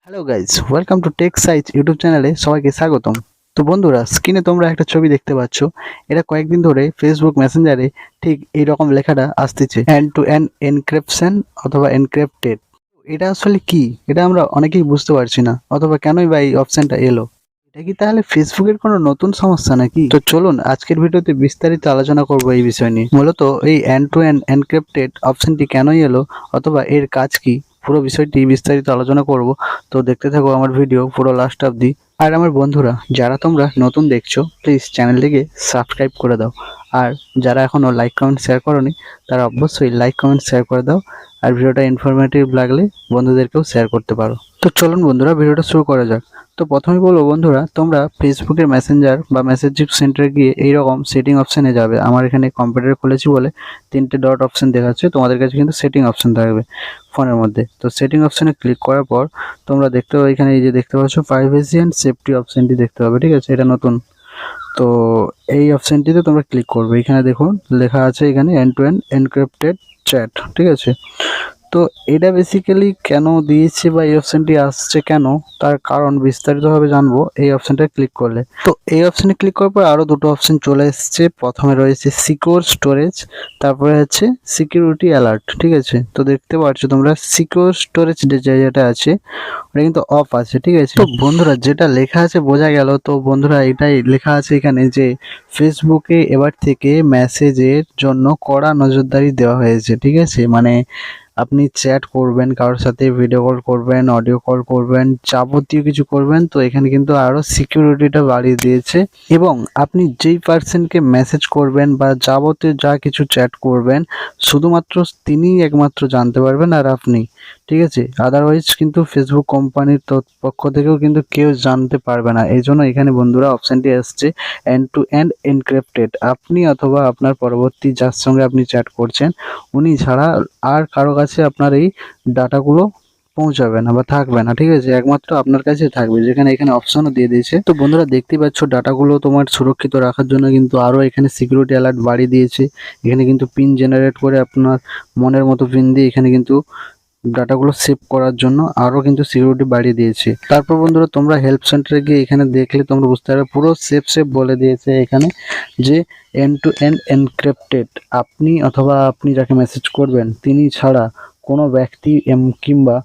Hello guys, welcome to tech size YouTube চ্যানেলে সবাইকে স্বাগতম। তো বন্ধুরা, স্ক্রিনে তোমরা একটা ছবি দেখতে পাচ্ছ। এটা কয়েকদিন ধরে ফেসবুক মেসেঞ্জারে ঠিক এইরকম লেখাটা আসতেছে, এন্ড টু এন্ড এনক্রিপশন অথবা এনক্রিপ্টেড। এটা আসলে কি? এটা আমরা অনেকেই বুঝতে পারছি না, অথবা কেনই বা এই অপশনটা এলো। এটা কি তাহলে ফেসবুকের কোনো নতুন সমস্যা নাকি? তো চলুন আজকের ভিডিওতে বিস্তারিত আলোচনা করব এই বিষয় নিয়ে। মূলত এই এন্ড টু এন্ড এনক্রিপ্টেড অপশনটি কেনই এলো অথবা এর কাজ কি, পুরো বিষয়টি বিস্তারিত আলোচনা করব। তো দেখতে থাকো আমার ভিডিও পুরো লাস্ট অবধি। আর আমার বন্ধুরা, যারা তোমরা নতুন দেখছো, প্লিজ চ্যানেলটিকে সাবস্ক্রাইব করে দাও। আর যারা এখনো লাইক কমেন্ট শেয়ার করোনি, তারা অবশ্যই লাইক কমেন্ট শেয়ার করে দাও। আর ভিডিওটা ইনফরমেটিভ লাগলে বন্ধুদেরকেও শেয়ার করতে পারো। তো চলুন বন্ধুরা, ভিডিওটা শুরু করা যাক। তো প্রথমে বলবো বন্ধুরা, তোমরা ফেসবুকের মেসেঞ্জার বা মেসেজিং সেন্টারে গিয়ে এইরকম সেটিং অপশানে যাবে। আমার এখানে কম্পিউটার খুলেছি বলে তিনটে ডট অপশান দেখাচ্ছে, তোমাদের কাছে কিন্তু সেটিং অপশান থাকবে ফোনের মধ্যে। তো সেটিং অপশানে ক্লিক করার পর তোমরা দেখতে পাবে এখানে এই যে দেখতে পাচ্ছ প্রাইভেসি অ্যান্ড সেফটি অপশানটি দেখতে পাবে, ঠিক আছে? এটা নতুন। তো এই অপশানটিতে তোমরা ক্লিক করবে। এখানে দেখুন লেখা আছে এখানে end to end encrypted chat, ঠিক আছে? তো এটা বেসিক্যালি কেন দিয়েছে বা এই অপশনটি আসছে কেন, তার কারণ বিস্তারিতভাবে জানবো এই অপশনটা ক্লিক করলে। তো এই অপশনে ক্লিক করার পর আরও দুটো অপশন চলে এসছে। প্রথমে রয়েছে সিকিউর স্টোরেজ, তারপরে হচ্ছে সিকিউরিটি অ্যালার্ট, ঠিক আছে? তো দেখতে পাচ্ছ তোমরা সিকিউর স্টোরেজ যে জায়গাটা আছে ওটা কিন্তু অফ আছে, ঠিক আছে? তো বন্ধুরা, যেটা লেখা আছে বোঝা গেল। তো বন্ধুরা, এটাই লেখা আছে এখানে যে ফেসবুকে এবার থেকে মেসেজের জন্য কড়া নজরদারি দেওয়া হয়েছে, ঠিক আছে? মানে আপনি চ্যাট করবেন, কারোর সাথে ভিডিও কল করবেন, অডিও কল করবেন, যাবতীয় কিছু করবেন, তো এখানে কিন্তু আরও সিকিউরিটিটা বাড়িয়ে দিয়েছে। এবং আপনি যেই পার্সনকে মেসেজ করবেন বা যাবতীয় যা কিছু চ্যাট করবেন, শুধুমাত্র তিনিই একমাত্র জানতে পারবেন আর আপনি, ঠিক আছে? আদারওয়াইজ কিন্তু ফেসবুক কোম্পানির পক্ষ থেকেও কিন্তু কেউ জানতে পারবে না। এই জন্য এখানে বন্ধুরা অপশানটি আসছে এন্ড টু এন্ড এনক্রিপ্টেড। আপনি অথবা আপনার পরবর্তী যার সঙ্গে আপনি চ্যাট করছেন উনি ছাড়া আর কারো কাছে আপনার এই ডাটাগুলো পৌঁছাবে না বা থাকবে না, ঠিক আছে? একমাত্র আপনার কাছে থাকবে, যেখানে এখানে অপশনও দিয়ে দিয়েছে। তো বন্ধুরা, দেখতে পাচ্ছ ডাটাগুলো তোমার সুরক্ষিত রাখার জন্য কিন্তু আরও এখানে সিকিউরিটি অ্যালার্ট বাড়িয়ে দিয়েছে। এখানে কিন্তু পিন জেনারেট করে আপনার মনের মতো পিন দিয়ে এখানে কিন্তু ডাটাগুলো সেভ করার জন্য আরও কিন্তু সিকিউরিটি বাড়িয়ে দিয়েছে। তারপর বন্ধুরা, তোমরা হেল্প সেন্টারে গিয়ে এখানে দেখলে তোমরা বুঝতে পারবে পুরো সেভ বলে দিয়েছে এখানে যে এন্ড টু এন্ড এনক্রিপ্টেড। আপনি অথবা আপনি যাকে মেসেজ করবেন তিনি ছাড়া কোনো ব্যক্তি কিংবা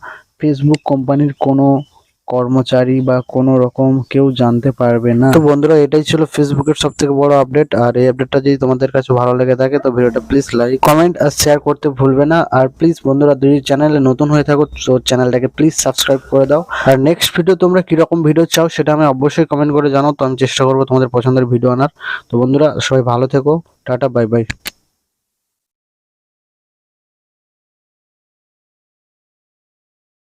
ফেসবুক কোম্পানির কোনো কর্মচারী বা কোনো রকম কেউ জানতে পারবে না। তো বন্ধুরা, এটাই ছিল ফেসবুকের সব থেকে বড় আপডেট। আর এই আপডেটটা যদি তোমাদের কাছে ভালো লেগে থাকে তো ভিডিওটা প্লিজ লাইক কমেন্ট আর শেয়ার করতে ভুলবে না। আর প্লিজ বন্ধুরা, যদি চ্যানেলে নতুন হয়ে থাকো তো চ্যানেলটাকে প্লিজ সাবস্ক্রাইব করে দাও। আর নেক্সট ভিডিও তোমরা কিরকম ভিডিও চাও সেটা আমি অবশ্যই কমেন্ট করে জানাও, তো আমি চেষ্টা করবো তোমাদের পছন্দের ভিডিও আনার। তো বন্ধুরা, সবাই ভালো থেকো, টাটা, বাই বাই।